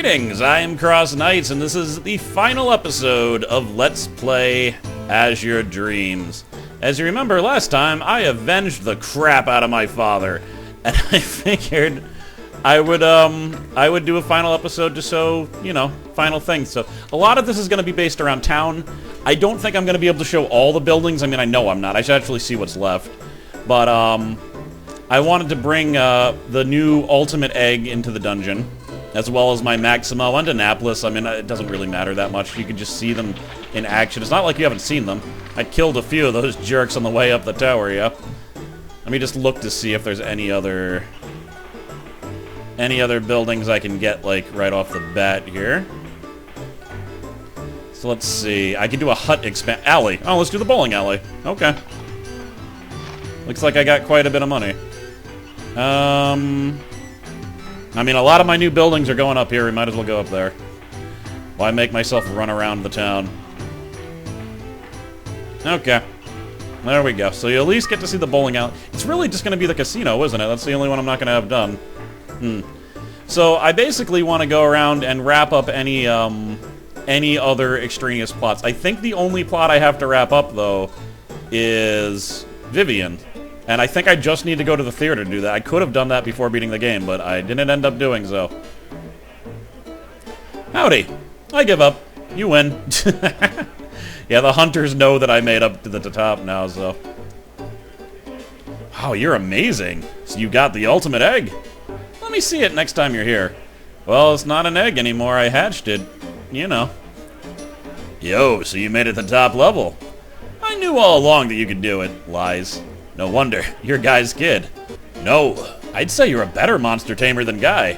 Greetings, I am CrossKnights, and this is the final episode of Let's Play Azure Dreams. As you remember last time, I avenged the crap out of my father, and I figured I would do a final episode to show, final things. So a lot of this is going to be based around town. I don't think I'm going to be able to show all the buildings. I mean, I know I'm not. I should actually see what's left. But I wanted to bring the new ultimate egg into the dungeon, as well as my Maximo and Annapolis. I mean, it doesn't really matter that much. You can just see them in action. It's not like you haven't seen them. I killed a few of those jerks on the way up the tower, yeah. Let me just look to see if there's any other buildings I can get, like, right off the bat here. So let's see. I can do a hut alley. Oh, let's do the bowling alley. Okay. Looks like I got quite a bit of money. I mean, a lot of my new buildings are going up here. We might as well go up there. Why make myself run around the town? Okay. There we go. So you at least get to see the bowling alley. It's really just going to be the casino, isn't it? That's the only one I'm not going to have done. So I basically want to go around and wrap up any other extraneous plots. I think the only plot I have to wrap up, though, is Vivian. And I think I just need to go to the theater to do that. I could have done that before beating the game, but I didn't end up doing so. Howdy. I give up. You win. Yeah, the hunters know that I made up to the top now, so... Wow, you're amazing. So you got the ultimate egg. Let me see it next time you're here. Well, it's not an egg anymore. I hatched it. You know. Yo, so you made it to the top level. I knew all along that you could do it. Lies. No wonder. You're Guy's kid. No, I'd say you're a better monster tamer than Guy.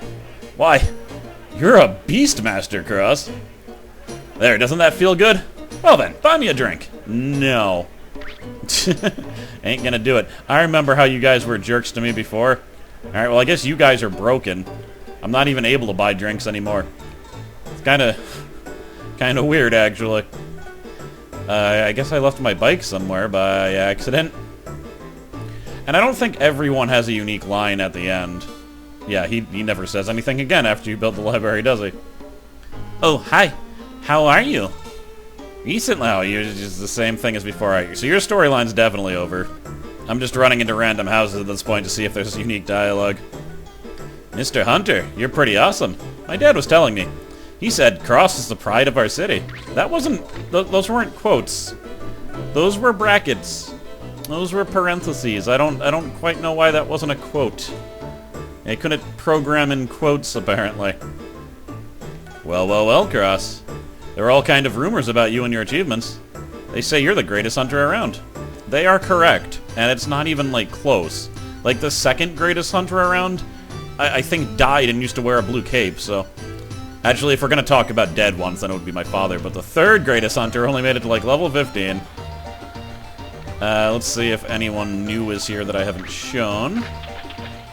Why, you're a beastmaster, Cross. There, doesn't that feel good? Well then, buy me a drink. No. Ain't gonna do it. I remember how you guys were jerks to me before. Alright, well I guess you guys are broken. I'm not even able to buy drinks anymore. It's kinda weird, actually. I guess I left my bike somewhere by accident. And I don't think everyone has a unique line at the end. Yeah, he never says anything again after you build the library, does he? Oh, hi. How are you? Recently, oh, you're just the same thing as before. So your storyline's definitely over. I'm just running into random houses at this point to see if there's unique dialogue. Mr. Hunter, you're pretty awesome. My dad was telling me. He said Cross is the pride of our city. That wasn't... Those weren't quotes. Those were brackets. Those were parentheses. I don't quite know why that wasn't a quote. I couldn't program in quotes, apparently. Well, Cross. There are all kind of rumors about you and your achievements. They say you're the greatest hunter around. They are correct, and it's not even, like, close. Like, the second greatest hunter around, I think died and used to wear a blue cape, so... Actually, if we're gonna talk about dead ones, then it would be my father, but the third greatest hunter only made it to, like, level 15. Let's see if anyone new is here that I haven't shown.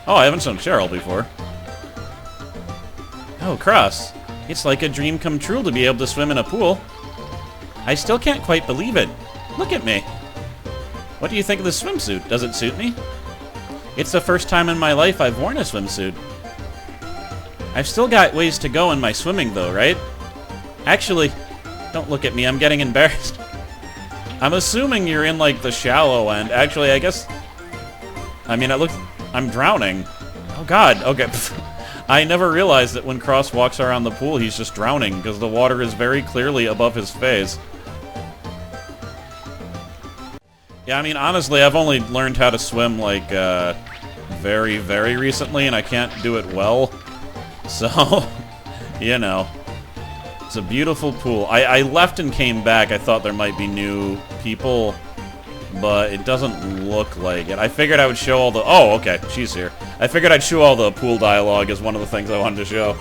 Oh, I haven't shown Cheryl before. Oh, Cross. It's like a dream come true to be able to swim in a pool. I still can't quite believe it. Look at me. What do you think of the swimsuit? Does it suit me? It's the first time in my life I've worn a swimsuit. I've still got ways to go in my swimming, though, right? Actually, don't look at me. I'm getting embarrassed. I'm assuming you're in, like, the shallow end. Actually, I guess... I mean, it looks... I'm drowning. Oh, God. Okay. I never realized that when Cross walks around the pool, he's just drowning, because the water is very clearly above his face. Yeah, I mean, honestly, I've only learned how to swim, like, very, very recently, and I can't do it well. So, you know. It's a beautiful pool. I left and came back. I thought there might be new people, but it doesn't look like it. I figured I would show all the... Oh, okay. She's here. I figured I'd show all the pool dialogue as one of the things I wanted to show.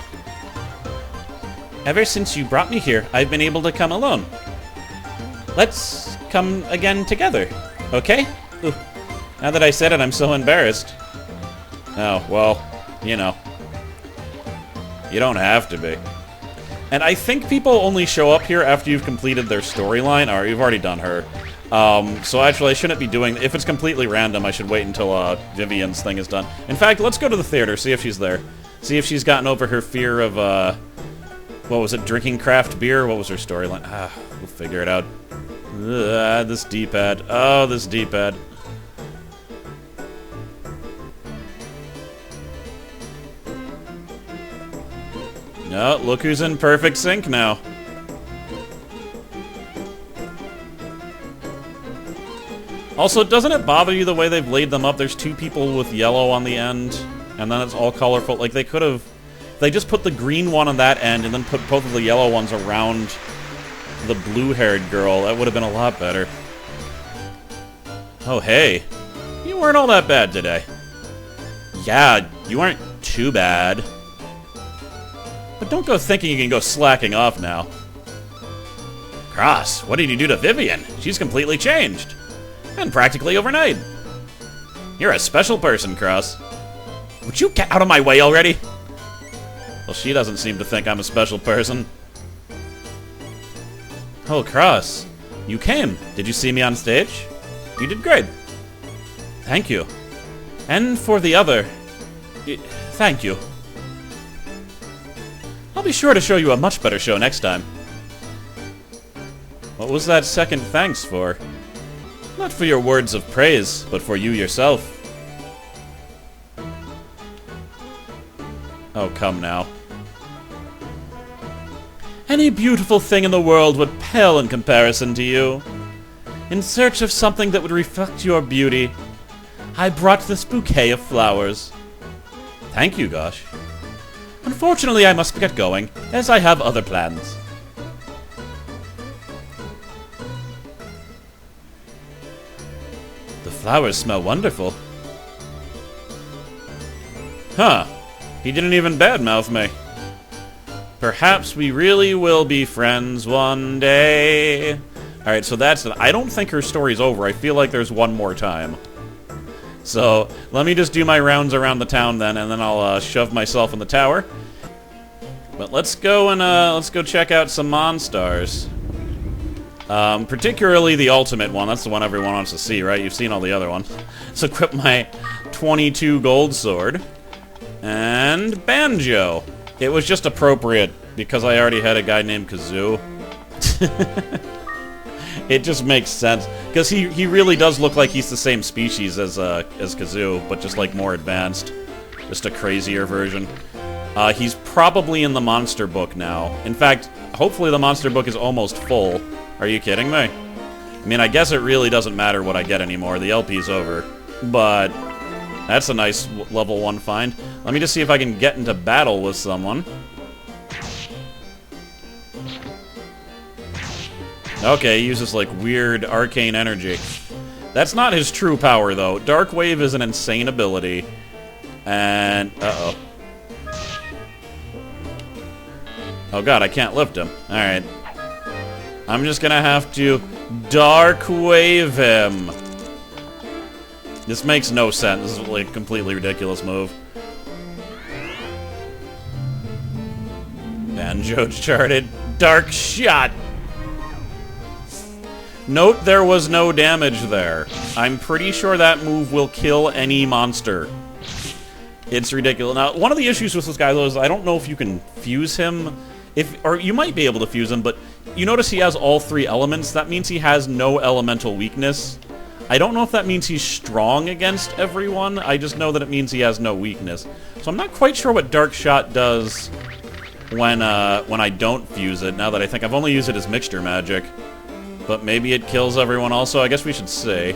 Ever since you brought me here, I've been able to come alone. Let's come again together, okay? Ooh. Now that I said it, I'm so embarrassed. Oh, well, you know. You don't have to be. And I think people only show up here after you've completed their storyline. Or you've already done her. So actually, I shouldn't be doing... If it's completely random, I should wait until Vivian's thing is done. In fact, let's go to the theater, see if she's there. See if she's gotten over her fear of What was it? Drinking craft beer? What was her storyline? We'll figure it out. This D-pad. Oh, this D-pad. No, look who's in perfect sync now. Also, doesn't it bother you the way they've laid them up? There's two people with yellow on the end, and then it's all colorful. Like, they could have... They just put the green one on that end and then put both of the yellow ones around the blue-haired girl. That would have been a lot better. Oh, hey. You weren't all that bad today. Yeah, you weren't too bad. But don't go thinking you can go slacking off now. Cross, what did you do to Vivian? She's completely changed. And practically overnight. You're a special person, Cross. Would you get out of my way already? Well, she doesn't seem to think I'm a special person. Oh, Cross. You came. Did you see me on stage? You did great. Thank you. And for the other... thank you. I'll be sure to show you a much better show next time. What was that second thanks for? Not for your words of praise, but for you yourself. Oh, come now. Any beautiful thing in the world would pale in comparison to you. In search of something that would reflect your beauty, I brought this bouquet of flowers. Thank you, Gosh. Unfortunately, I must get going, as I have other plans. The flowers smell wonderful. Huh. He didn't even badmouth me. Perhaps we really will be friends one day. Alright, so that's it. I don't think her story's over. I feel like there's one more time. So, let me just do my rounds around the town then, and then I'll shove myself in the tower. But let's go and let's go check out some Monstars. Particularly the ultimate one. That's the one everyone wants to see, right? You've seen all the other ones. Let's equip my 22 gold sword. And Banjo. It was just appropriate because I already had a guy named Kazoo. It just makes sense because he really does look like he's the same species as Kazoo, but just like more advanced, just a crazier version. He's probably in the monster book now. In fact, hopefully the monster book is almost full. Are you kidding me? I mean, I guess it really doesn't matter what I get anymore. The LP's over, but that's a nice level 1 find. Let me just see if I can get into battle with someone. Okay, he uses, like, weird arcane energy. That's not his true power, though. Dark Wave is an insane ability. And... uh-oh. Oh god, I can't lift him. Alright. I'm just gonna have to Dark Wave him. This makes no sense. This is, like, a completely ridiculous move. Banjo charted. Dark Shot! Note there was no damage there. I'm pretty sure that move will kill any monster. It's ridiculous. Now, one of the issues with this guy, though, is I don't know if you can fuse him. Or you might be able to fuse him, but you notice he has all 3 elements. That means he has no elemental weakness. I don't know if that means he's strong against everyone. I just know that it means he has no weakness. So I'm not quite sure what Dark Shot does when I don't fuse it, now that I think I've only used it as mixture magic. But maybe it kills everyone also. I guess we should see.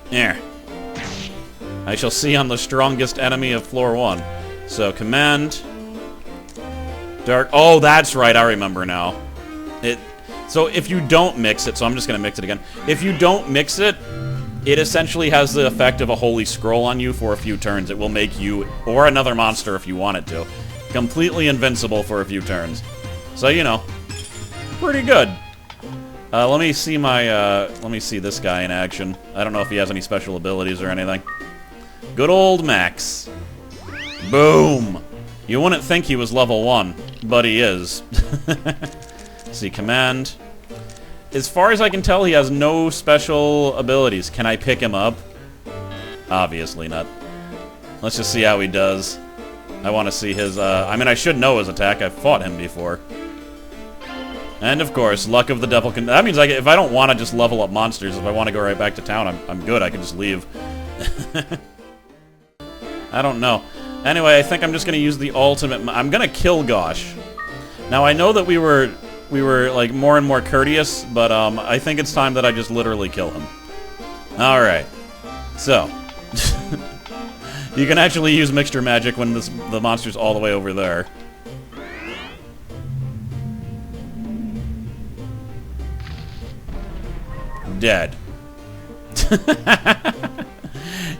There. I shall see on the strongest enemy of floor 1. So, command... Dark... Oh, that's right, I remember now. So if you don't mix it, so I'm just going to mix it again. If you don't mix it, it essentially has the effect of a Holy Scroll on you for a few turns. It will make you, or another monster if you want it to, completely invincible for a few turns. So, you know, pretty good. Let me see let me see this guy in action. I don't know if he has any special abilities or anything. Good old Max. Boom! You wouldn't think he was level 1, but he is. See, command. As far as I can tell, he has no special abilities. Can I pick him up? Obviously not. Let's just see how he does. I want to see his, I mean, I should know his attack. I've fought him before. And, of course, luck of the devil can... That means if I don't want to just level up monsters, if I want to go right back to town, I'm good. I can just leave. I don't know. Anyway, I think I'm just going to use the ultimate... I'm going to kill Gosh. Now, I know that we were like, more and more courteous, but, I think it's time that I just literally kill him. Alright. So... You can actually use mixture magic when the monster's all the way over there. Dead.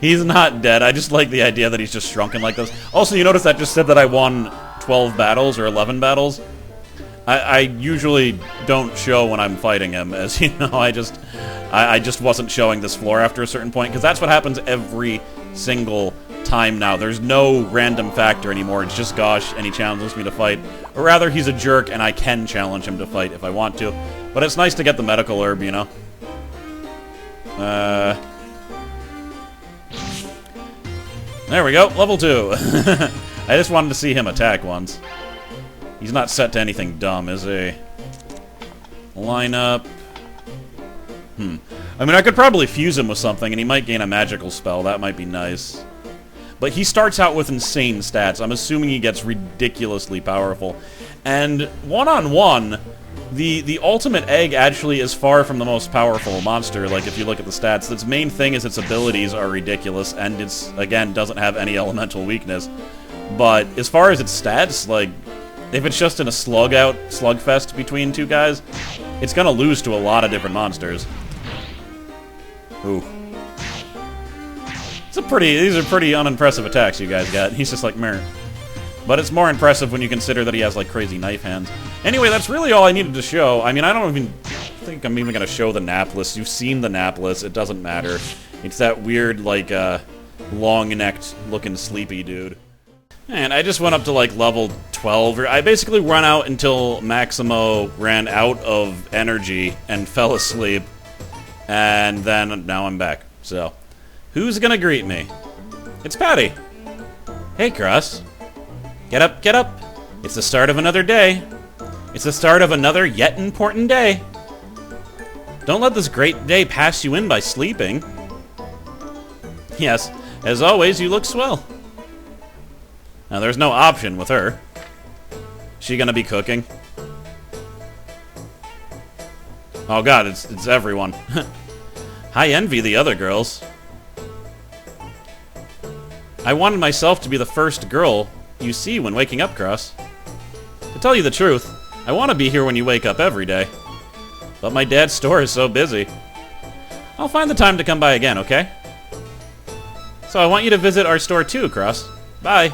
He's not dead. I just like the idea that he's just shrunken like this. Also, you notice that just said that I won 12 battles or 11 battles. I usually don't show when I'm fighting him, as you know. I just wasn't showing this floor after a certain point, because that's what happens every single time now. There's no random factor anymore. It's just Gosh, and he challenges me to fight. Or rather, he's a jerk, and I can challenge him to fight if I want to. But it's nice to get the medical herb, you know? There we go, level 2. I just wanted to see him attack once. He's not set to anything dumb, is he? Lineup. I mean, I could probably fuse him with something, and he might gain a magical spell. That might be nice. But he starts out with insane stats. I'm assuming he gets ridiculously powerful. And one-on-one, the ultimate egg actually is far from the most powerful monster. Like, if you look at the stats, its main thing is its abilities are ridiculous, and it's, again, doesn't have any elemental weakness. But as far as its stats, like, if it's just in a slugfest between two guys, it's gonna lose to a lot of different monsters. Ooh. These are pretty unimpressive attacks you guys got. He's just like, meh. But it's more impressive when you consider that he has, like, crazy knife hands. Anyway, that's really all I needed to show. I mean, I don't even think I'm even gonna show the napless. You've seen the napless. It doesn't matter. It's that weird, like, long-necked looking sleepy dude. And I just went up to, like, level 12. I basically run out until Maximo ran out of energy and fell asleep. And then, now I'm back. So, who's gonna greet me? It's Patty. Hey, Cross. Get up, get up. It's the start of another day. It's the start of another yet important day. Don't let this great day pass you in by sleeping. Yes, as always, you look swell. Now, there's no option with her. She gonna be cooking? Oh god, it's everyone. I envy the other girls. I wanted myself to be the first girl you see when waking up, Cross. To tell you the truth, I want to be here when you wake up every day. But my dad's store is so busy. I'll find the time to come by again, okay? So I want you to visit our store too, Cross. Bye.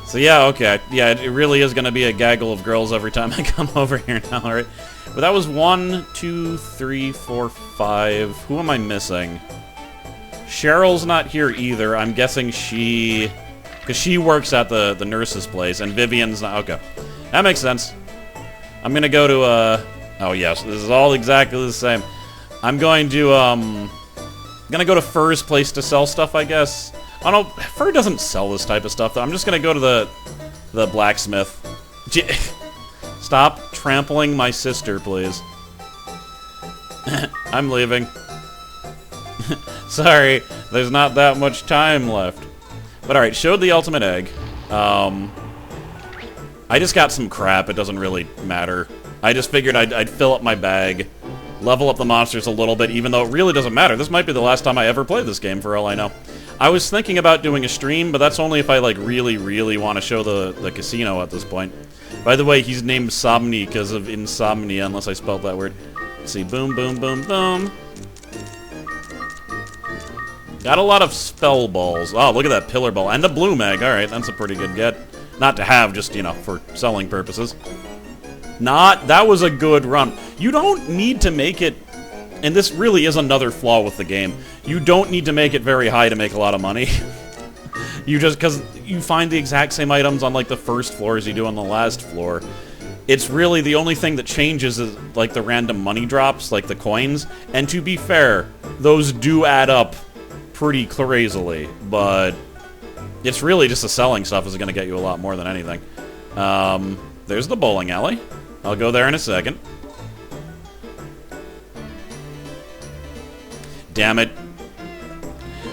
So yeah, okay. Yeah, it really is going to be a gaggle of girls every time I come over here now, alright? But that was 1, 2, 3, 4, 5. Who am I missing? Cheryl's not here either. I'm guessing because she works at the nurse's place, and Vivian's not... Okay. That makes sense. I'm gonna go to, oh yes, this is all exactly the same. I'm going to, gonna go to Fur's place to sell stuff, I guess. Oh no, Fur doesn't sell this type of stuff, though. I'm just gonna go to the blacksmith. Stop trampling my sister, please. I'm leaving. Sorry, there's not that much time left. But alright, showed the ultimate egg. I just got some crap, it doesn't really matter. I just figured I'd fill up my bag, level up the monsters a little bit, even though it really doesn't matter. This might be the last time I ever play this game, for all I know. I was thinking about doing a stream, but that's only if I, like, really, really want to show the casino at this point. By the way, he's named Somni because of insomnia, unless I spelled that word. Let's see, boom, boom, boom, boom. Got a lot of spell balls. Oh, look at that pillar ball. And a bloom egg. Alright, that's a pretty good get. Not to have, just, you know, for selling purposes. That was a good run. You don't need to make it... And this really is another flaw with the game. You don't need to make it very high to make a lot of money. You just... Because you find the exact same items on, like, the first floor as you do on the last floor. It's really the only thing that changes is, like, the random money drops, like the coins. And to be fair, those do add up pretty crazily, but It's really just the selling stuff is going to get you a lot more than anything. There's the bowling alley. I'll go there in a second. Damn it.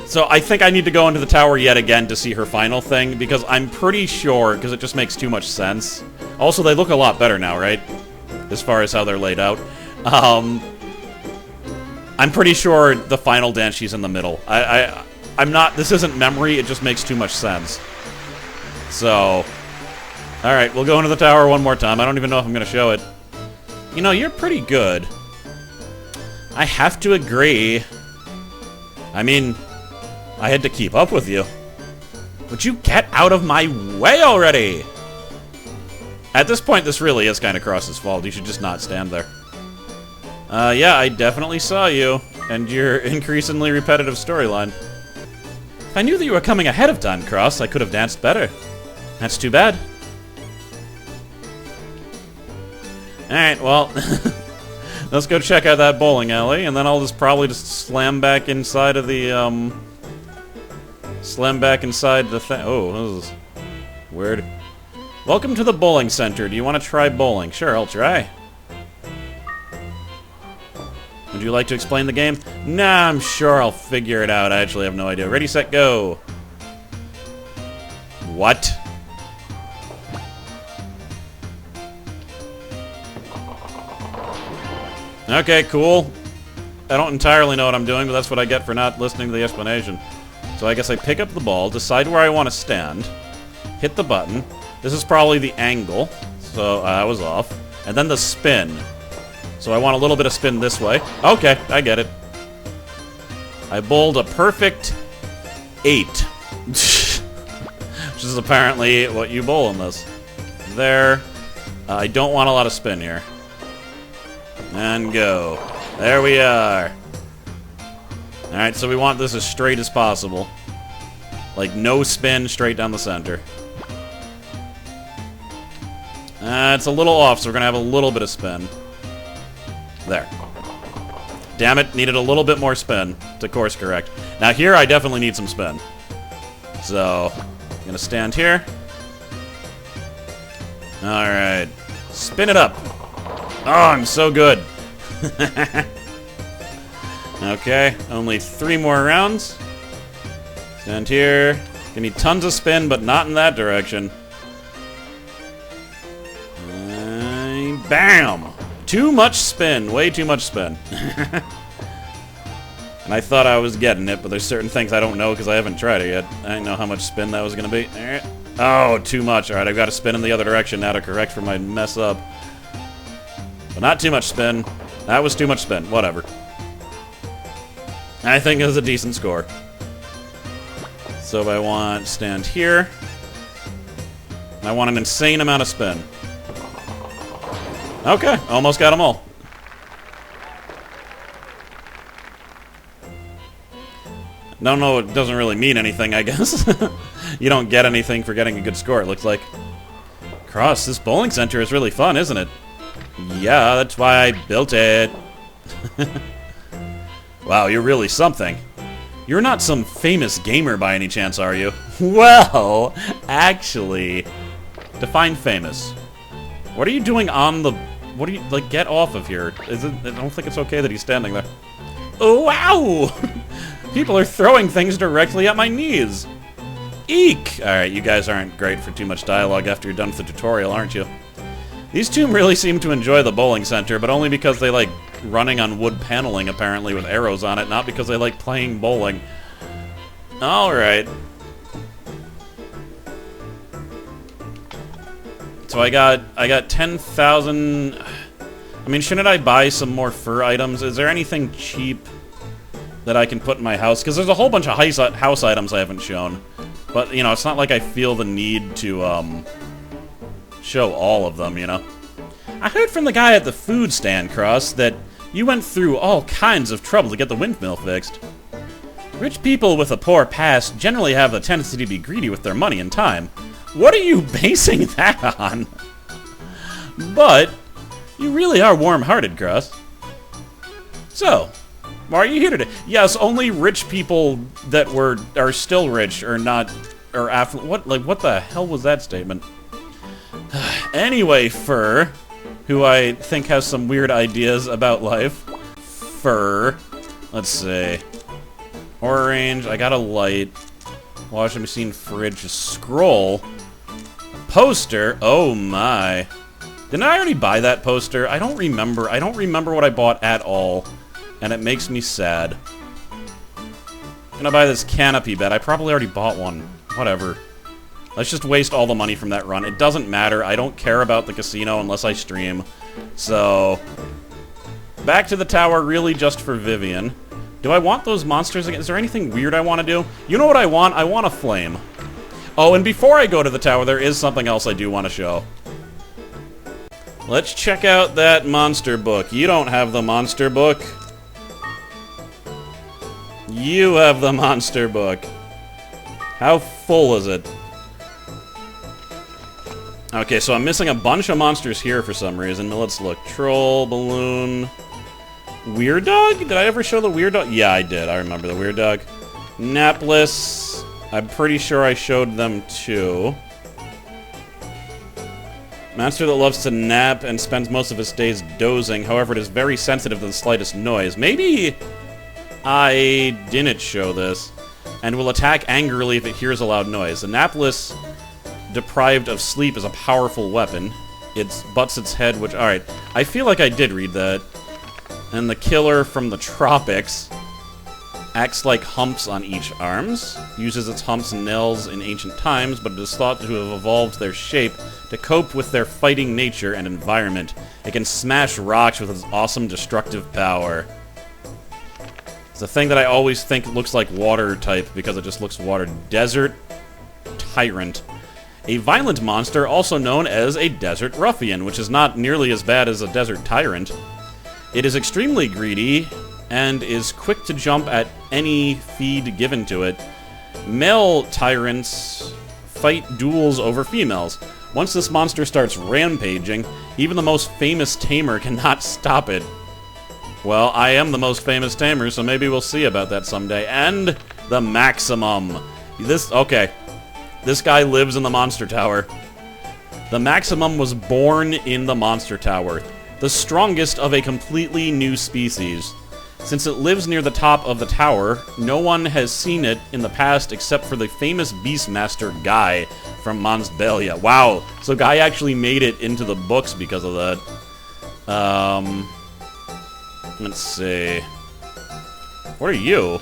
So I think I need to go into the tower yet again to see her final thing, because I'm pretty sure, because it just makes too much sense. Also, they look a lot better now, right? As far as how they're laid out. I'm pretty sure the final dance, she's in the middle. I'm not, this isn't memory, it just makes too much sense. So, alright, we'll go into the tower one more time. I don't even know if I'm going to show it. You know, you're pretty good. I have to agree. I mean, I had to keep up with you. Would you get out of my way already? At this point, this really is kind of Cross's fault. You should just not stand there. Yeah, I definitely saw you, and your increasingly repetitive storyline. If I knew that you were coming ahead of time, Cross, I could have danced better. That's too bad. Alright, well, let's go check out that bowling alley, and then I'll just probably slam back inside of the, Slam back inside the thing. Oh, this is weird. Welcome to the bowling center. Do you want to try bowling? Sure, I'll try. Would you like to explain the game? Nah, I'm sure I'll figure it out. I actually have no idea. Ready, set, go. What? Okay, cool. I don't entirely know what I'm doing, but that's what I get for not listening to the explanation. So I guess I pick up the ball, decide where I want to stand, hit the button. This is probably the angle, so I was off. And then the spin. So I want a little bit of spin this way. Okay, I get it. I bowled a perfect 8. Which is apparently what you bowl in this. There. I don't want a lot of spin here. And go. There we are. Alright, so we want this as straight as possible. Like, no spin, straight down the center. It's a little off, so we're going to have a little bit of spin. There. Damn it, needed a little bit more spin to course correct. Now here, I definitely need some spin. So, I'm going to stand here. Alright. Spin it up. Oh, I'm so good. Okay, only 3 more rounds. Stand here. Gonna need tons of spin, but not in that direction. Bam! Too much spin. Way too much spin. And I thought I was getting it, but there's certain things I don't know because I haven't tried it yet. I didn't know how much spin that was gonna be. Oh, too much. Alright, I've got to spin in the other direction now to correct for my mess up. But not too much spin. That was too much spin. Whatever. I think it was a decent score. So if I want stand here, I want an insane amount of spin. Okay, almost got them all. No, it doesn't really mean anything, I guess. You don't get anything for getting a good score, it looks like. Cross, this bowling center is really fun, isn't it? Yeah, that's why I built it. Wow, you're really something. You're not some famous gamer by any chance, are you? Well, actually, define famous. What are you doing on the... What are you... Like, get off of here. I don't think it's okay that he's standing there. Oh, wow! People are throwing things directly at my knees. Eek! Alright, you guys aren't great for too much dialogue after you're done with the tutorial, aren't you? These two really seem to enjoy the bowling center, but only because they like running on wood paneling, apparently, with arrows on it, not because they like playing bowling. Alright. So I got 10,000... I mean, shouldn't I buy some more fur items? Is there anything cheap that I can put in my house? Because there's a whole bunch of house items I haven't shown. But, you know, it's not like I feel the need to, show all of them, you know? I heard from the guy at the food stand, Cross, that you went through all kinds of trouble to get the windmill fixed. Rich people with a poor past generally have the tendency to be greedy with their money and time. What are you basing that on? But you really are warm-hearted, Cross. So, why are you here today? Yes, only rich people that are still rich are or affluent. What the hell was that statement? Anyway, Fur, who I think has some weird ideas about life. Fur. Let's see. Orange. I got a light. Washing machine, fridge, scroll. Poster. Oh my. Didn't I already buy that poster? I don't remember. I don't remember what I bought at all. And it makes me sad. I'm gonna buy this canopy bed. I probably already bought one. Whatever. Let's just waste all the money from that run. It doesn't matter. I don't care about the casino unless I stream. So, back to the tower really just for Vivian. Do I want those monsters again? Is there anything weird I want to do? You know what I want? I want a flame. Oh, and before I go to the tower, there is something else I do want to show. Let's check out that monster book. You don't have the monster book. You have the monster book. How full is it? Okay, so I'm missing a bunch of monsters here for some reason. Let's look. Troll, balloon, Weird Dog? Did I ever show the Weird Dog? Yeah, I did. I remember the Weird Dog. Napless. I'm pretty sure I showed them too. Monster that loves to nap and spends most of his days dozing. However, it is very sensitive to the slightest noise. Maybe I didn't show this. And will attack angrily if it hears a loud noise. The napless, deprived of sleep, is a powerful weapon. It butts its head, which... Alright, I feel like I did read that. And the killer from the Tropics acts like humps on each arms. Uses its humps and nails in ancient times, but it is thought to have evolved their shape to cope with their fighting nature and environment. It can smash rocks with its awesome destructive power. It's a thing that I always think looks like water type because it just looks water. Desert Tyrant. A violent monster also known as a Desert Ruffian, which is not nearly as bad as a Desert Tyrant. It is extremely greedy and is quick to jump at any feed given to it. Male tyrants fight duels over females. Once this monster starts rampaging, even the most famous tamer cannot stop it. Well, I am the most famous tamer, so maybe we'll see about that someday. And the Maximum. Okay. This guy lives in the Monster Tower. The Maximum was born in the Monster Tower. The strongest of a completely new species. Since it lives near the top of the tower, no one has seen it in the past except for the famous Beastmaster Guy from Mons Bellia. Wow, so Guy actually made it into the books because of that. Let's see. What are you?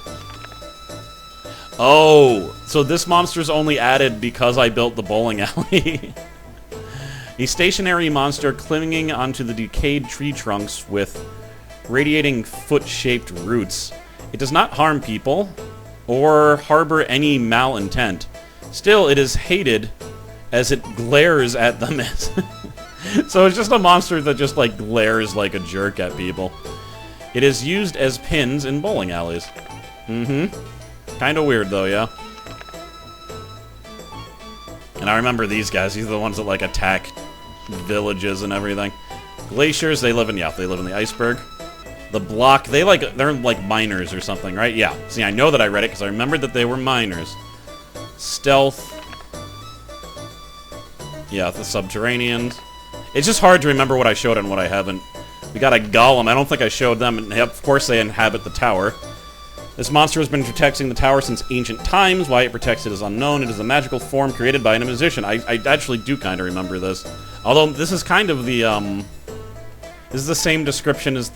Oh, so this monster's only added because I built the bowling alley. A stationary monster clinging onto the decayed tree trunks with radiating foot-shaped roots. It does not harm people or harbor any malintent. Still, it is hated as it glares at them. So it's just a monster that just, like, glares like a jerk at people. It is used as pins in bowling alleys. Kinda weird, though, yeah? And I remember these guys. These are the ones that, like, attack villages and everything. Glaciers, they live in the iceberg. The block, they're like miners or something, right? Yeah. See, I know that I read it because I remembered that they were miners. Stealth. Yeah, the subterraneans. It's just hard to remember what I showed and what I haven't. We got a golem. I don't think I showed them. And of course, they inhabit the tower. This monster has been protecting the tower since ancient times. Why it protects it is unknown. It is a magical form created by a magician. I actually do kind of remember this. Although, this is kind of the, this is the same description as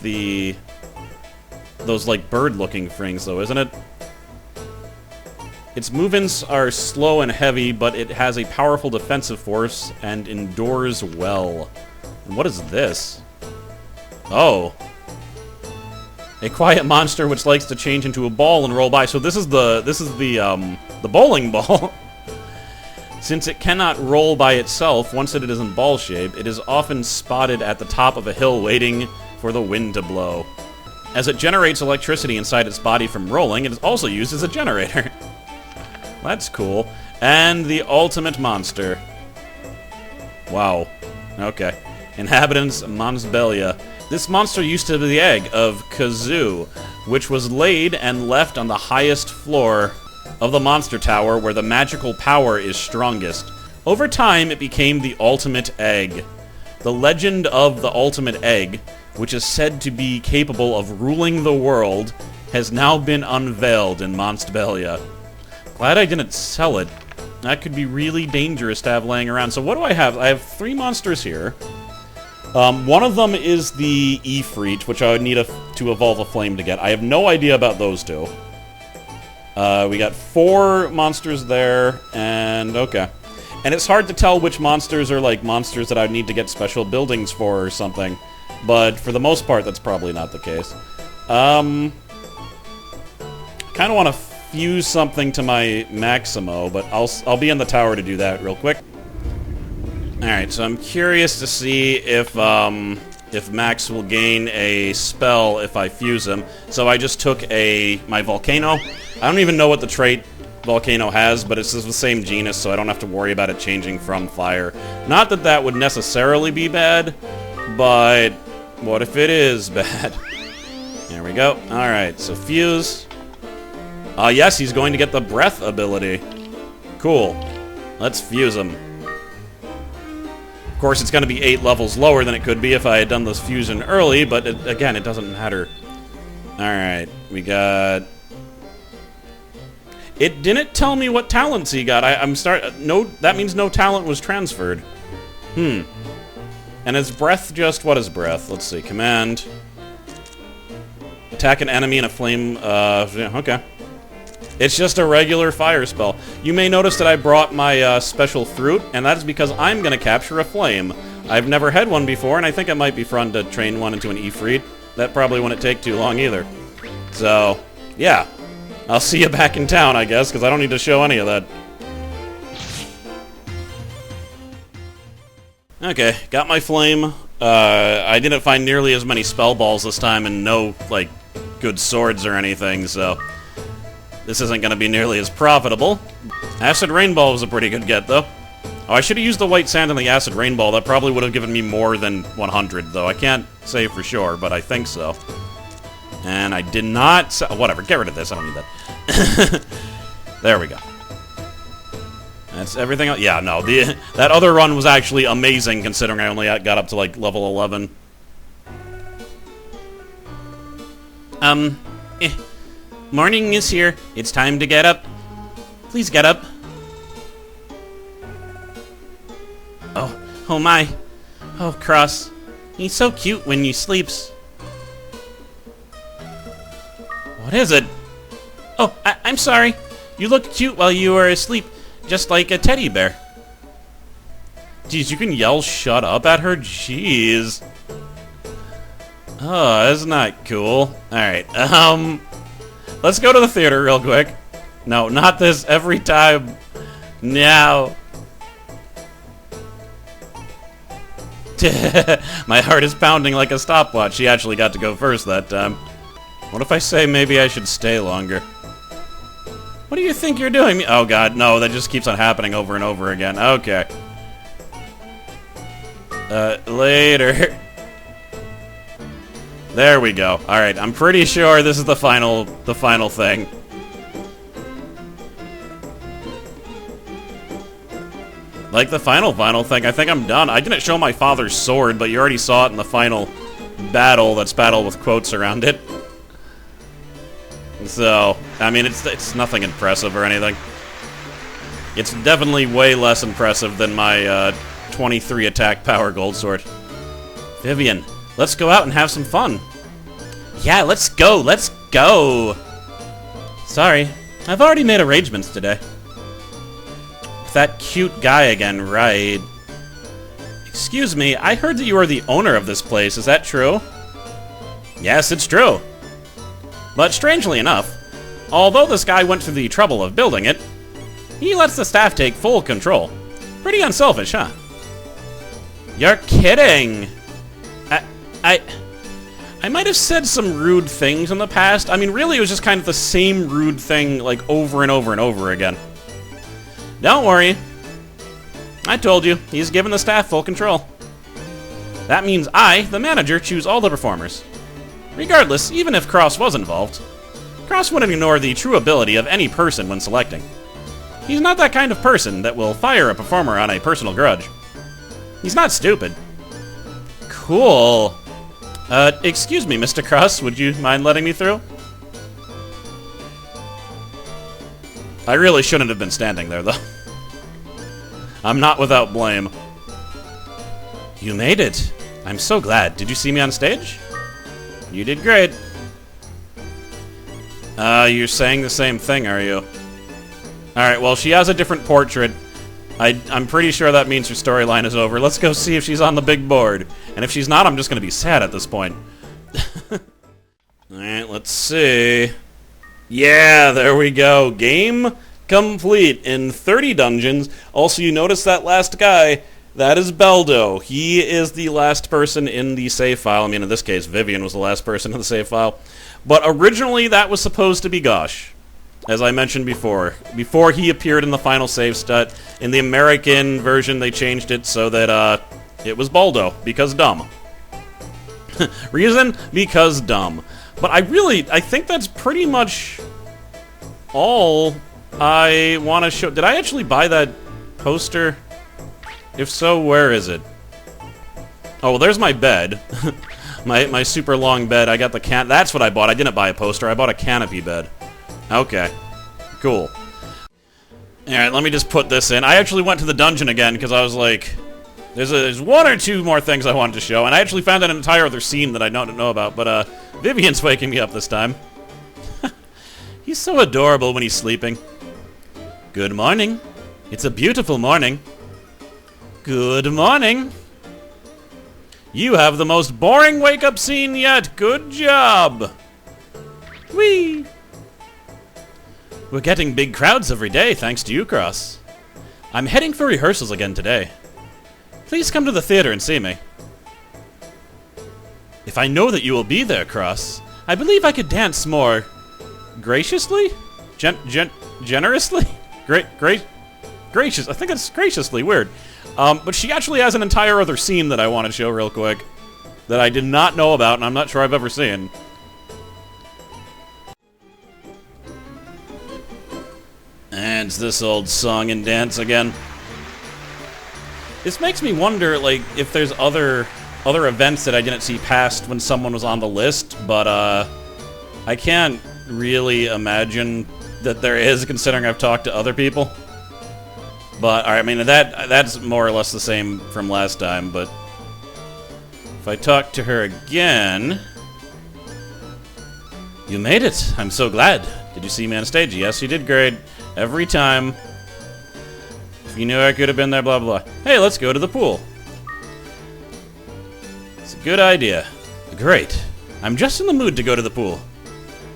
those, like, bird-looking things, though, isn't it? Its movements are slow and heavy, but it has a powerful defensive force and endures well. And what is this? Oh. A quiet monster which likes to change into a ball and roll by. So this is the bowling ball. Since it cannot roll by itself, once it is in ball shape, it is often spotted at the top of a hill waiting for the wind to blow. As it generates electricity inside its body from rolling, it is also used as a generator. That's cool. And the ultimate monster. Wow. Okay. Inhabitants Mons Bellia. This monster used to be the egg of Kazoo, which was laid and left on the highest floor of the monster tower where the magical power is strongest. Over time, it became the ultimate egg. The legend of the ultimate egg, which is said to be capable of ruling the world, has now been unveiled in Monstbelia. Glad I didn't sell it. That could be really dangerous to have laying around. So what do I have? I have 3 monsters here. One of them is the Ifrit, which I would need to evolve a flame to get. I have no idea about those 2. We got 4 monsters there, and okay. And it's hard to tell which monsters are like monsters that I would need to get special buildings for or something. But for the most part, that's probably not the case. I kind of want to fuse something to my Maximo, but I'll be in the tower to do that real quick. Alright, so I'm curious to see if Max will gain a spell if I fuse him. So I just took my Volcano. I don't even know what the trait Volcano has, but it's the same genus, so I don't have to worry about it changing from fire. Not that that would necessarily be bad, but what if it is bad? There we go. Alright, so fuse. Yes, he's going to get the breath ability. Cool. Let's fuse him. Of course, it's going to be 8 levels lower than it could be if I had done this fusion early, but again, it doesn't matter. Alright, we got... It didn't tell me what talents he got. No, that means no talent was transferred. And is breath just... What is breath? Let's see. Command. Attack an enemy in a flame... yeah, okay. It's just a regular fire spell. You may notice that I brought my special fruit, and that is because I'm going to capture a flame. I've never had one before, and I think it might be fun to train one into an Ifrit. That probably wouldn't take too long either. So, yeah. I'll see you back in town, I guess, because I don't need to show any of that. Okay, got my flame. I didn't find nearly as many spell balls this time, and no, like, good swords or anything, so... This isn't going to be nearly as profitable. Acid Rainball was a pretty good get, though. Oh, I should have used the white sand and the Acid Rainball. That probably would have given me more than 100, though. I can't say for sure, but I think so. And I did not... Whatever, get rid of this. I don't need that. There we go. That's everything else. Yeah, no. That other run was actually amazing, considering I only got up to, like, level 11. Morning is here. It's time to get up. Please get up. Oh my. Oh, Cross. He's so cute when he sleeps. What is it? Oh, I'm sorry. You looked cute while you were asleep, just like a teddy bear. Jeez, you can yell shut up at her? Jeez. Oh, that's not cool. Alright, let's go to the theater real quick. No, not this every time. Now. My heart is pounding like a stopwatch. She actually got to go first that time. What if I say maybe I should stay longer? What do you think you're doing? Oh god, no, that just keeps on happening over and over again. Okay. Later. There we go. Alright, I'm pretty sure this is the final thing. Like the final thing, I think I'm done. I didn't show my father's sword, but you already saw it in the final battle. That's battle with quotes around it. So, I mean, it's nothing impressive or anything. It's definitely way less impressive than my 23 attack power gold sword. Vivian, let's go out and have some fun. Yeah, let's go. Sorry, I've already made arrangements today. With that cute guy again, right? Excuse me, I heard that you are the owner of this place. Is that true? Yes, it's true. But strangely enough, although this guy went through the trouble of building it, he lets the staff take full control. Pretty unselfish, huh? You're kidding! I might have said some rude things in the past. I mean, really, it was just kind of the same rude thing, like, over and over and over again. Don't worry. I told you, he's given the staff full control. That means I, the manager, choose all the performers. Regardless, even if Cross was involved. Cross wouldn't ignore the true ability of any person when selecting. He's not that kind of person that will fire a performer on a personal grudge. He's not stupid. Cool. Excuse me, Mr. Cross, would you mind letting me through? I really shouldn't have been standing there, though. I'm not without blame. You made it. I'm so glad. Did you see me on stage? You did great. You're saying the same thing, are you? Alright, well, she has a different portrait. I'm pretty sure that means her storyline is over. Let's go see if she's on the big board. And if she's not, I'm just gonna be sad at this point. Alright, let's see. Yeah, there we go. Game complete in 30 dungeons. Also, you notice that last guy? That is Beldo. He is the last person in the save file. I mean, in this case, Vivian was the last person in the save file. But originally, that was supposed to be Gosh, as I mentioned before. Before he appeared in the final save stat, in the American version, they changed it so that it was Baldo, because dumb. Reason? Because dumb. But I think that's pretty much all I want to show. Did I actually buy that poster? If so, where is it? Oh, well, there's my bed. my super long bed. I got the that's what I bought. I didn't buy a poster. I bought a canopy bed. Okay. Cool. Alright, let me just put this in. I actually went to the dungeon again because I was like, there's one or two more things I wanted to show, and I actually found an entire other scene that I don't know about, but Vivian's waking me up this time. He's so adorable when he's sleeping. Good morning. It's a beautiful morning. Good morning. You have the most boring wake-up scene yet. Good job. Whee! We're getting big crowds every day, thanks to you, Cross. I'm heading for rehearsals again today. Please come to the theater and see me. If I know that you will be there, Cross, I believe I could dance more graciously? Generously? Gracious. I think it's graciously weird. But she actually has an entire other scene that I want to show real quick that I did not know about, and I'm not sure I've ever seen. And it's this old song and dance again. This makes me wonder, like, if there's other events that I didn't see past when someone was on the list, but I can't really imagine that there is, considering I've talked to other people. But, I mean, that's more or less the same from last time, but if I talk to her again... You made it! I'm so glad! Did you see me on stage? Yes, you did great. Every time. If you knew I could have been there, blah, blah. Hey, let's go to the pool. It's a good idea. Great. I'm just in the mood to go to the pool.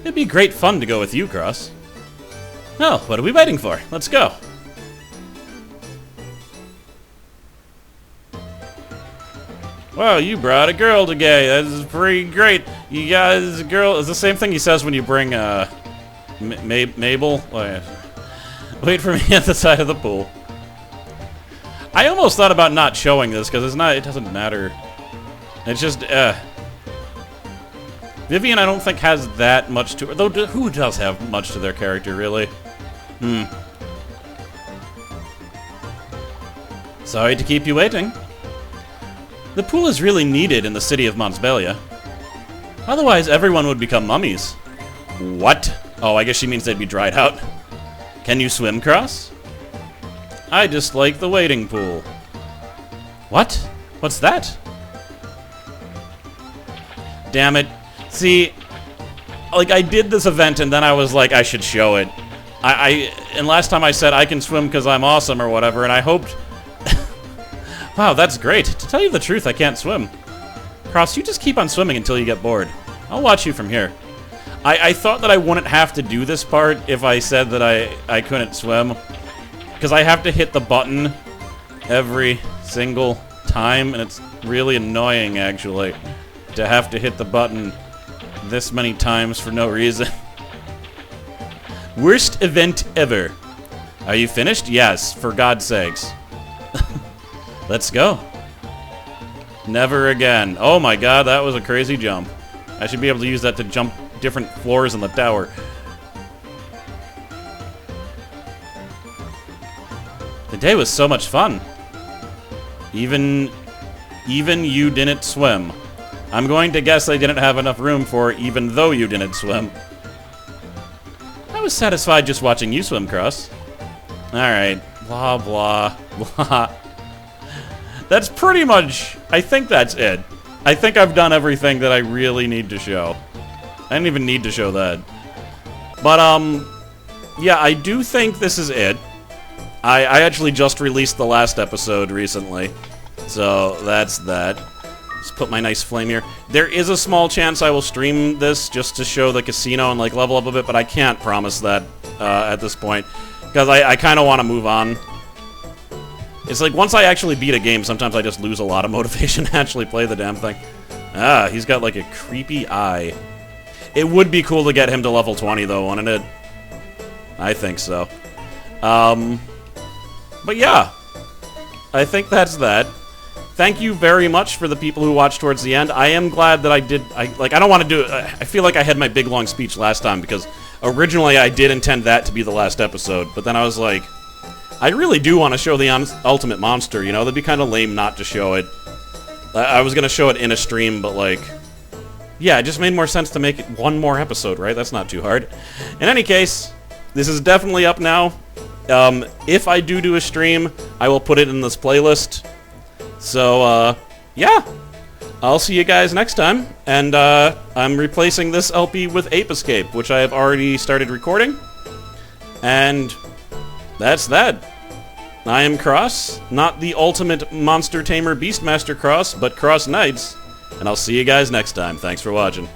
It'd be great fun to go with you, Cross. Well, what are we waiting for? Let's go. Wow, you brought a girl today. That is pretty great. You guys, a girl, it's the same thing he says when you bring, Mabel. Wait for me at the side of the pool. I almost thought about not showing this, because it doesn't matter. It's just, Vivian, I don't think, has that much to her. Though, who does have much to their character, really? Sorry to keep you waiting. The pool is really needed in the city of Monsbelia. Otherwise, everyone would become mummies. What? Oh, I guess she means they'd be dried out. Can you swim, Cross? I dislike the wading pool. What? What's that? Damn it. See, like, I did this event and then I was like, I should show it. And last time I said I can swim because I'm awesome or whatever, and I hoped... Wow, that's great. To tell you the truth, I can't swim. Cross, you just keep on swimming until you get bored. I'll watch you from here. I thought that I wouldn't have to do this part if I said that I couldn't swim. Because I have to hit the button every single time, and it's really annoying, actually, to have to hit the button this many times for no reason. Worst event ever. Are you finished? Yes, for God's sakes. Let's go. Never again. Oh my god, that was a crazy jump. I should be able to use that to jump different floors in the tower. Today was so much fun. Even you didn't swim. I'm going to guess I didn't have enough room for even though you didn't swim. I was satisfied just watching you swim, Cross. Alright. Blah, blah, blah. That's pretty much... I think that's it. I think I've done everything that I really need to show. I didn't even need to show that. But, yeah, I do think this is it. I actually just released the last episode recently. So, that's that. Let's put my nice flame here. There is a small chance I will stream this just to show the casino and, like, level up a bit, but I can't promise that at this point. Because I kind of want to move on. It's like, once I actually beat a game, sometimes I just lose a lot of motivation to actually play the damn thing. Ah, he's got, like, a creepy eye. It would be cool to get him to level 20, though, wouldn't it? I think so. But yeah. I think that's that. Thank you very much for the people who watched towards the end. I am glad that I don't want to do it. I feel like I had my big, long speech last time, because originally I did intend that to be the last episode, but then I was like, I really do want to show the ultimate monster, you know? That'd be kind of lame not to show it. I was going to show it in a stream, but, like... Yeah, it just made more sense to make it one more episode, right? That's not too hard. In any case, this is definitely up now. If I do a stream, I will put it in this playlist. So, yeah. I'll see you guys next time. And, I'm replacing this LP with Ape Escape, which I have already started recording. And that's that. I am Cross, not the ultimate monster tamer Beastmaster Cross, but CrossKnights. And I'll see you guys next time. Thanks for watching.